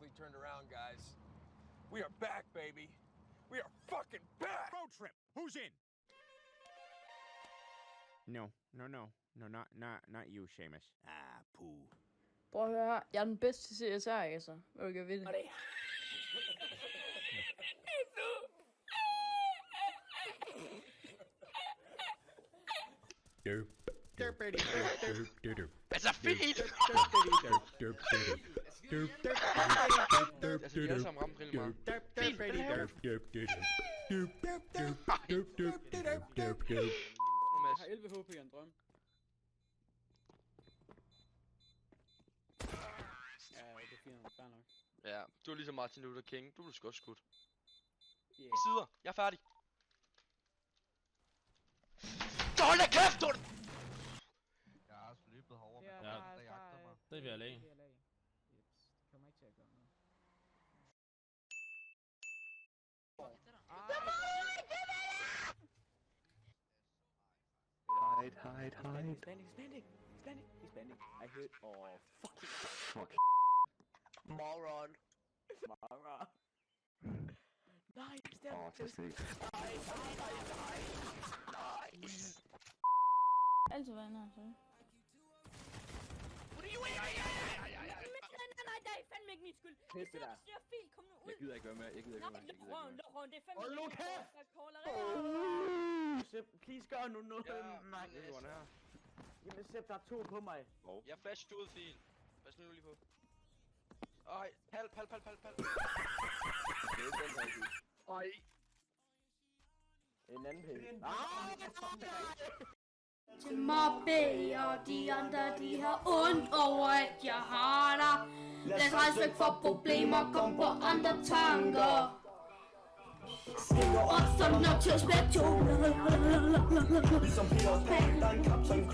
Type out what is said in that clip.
officially turned around, guys. We are back, baby. We are fucking back! Road trip. Who's in? No, not you, Seamus. Ah, poo. Prøv at høre, jeg er den bedste til CSR, altså. Hvad du kan vinde? Altså fint! Altså de alle sammen ramte rimelig meget. Fint, hvad Jeg har 11 HP og en drøm. Ja, det er fint, fair nok. Ja, du er ligesom Martin Luther King. Du blev sgu også skudt. Yeah. Sider, jeg er færdig. Så hold da kæft, du! Jeg har også løbet herovre, Ja, men Ja. der jagter mig. Det vil jeg lægge. Det kommer ikke til at gøre noget. Hide. He's banding. I heard. Oh, fuck. Moron. Nej, stand. Oh, just Nice. Altid være nær, så. Nej, det er fandme ikke min skyld. Pisse Det der. er fint, kom nu ud. Jeg gider ikke være med. Jeg gider ikke være med. Luk røven, det er fandme Hold nu kæft! Sepp, please gør nu noget. Nej. Jamen Sepp, der er 2 på mig. Jeg flashed ud, fint. Pas nu lige på. Ej, pal. Ej. En anden pæl. Til mobbe, og de andre, de har ondt over, at jeg har dig. Lad os rejse væk fra problemer, kom på andre tanker. Og så nok til at spille to.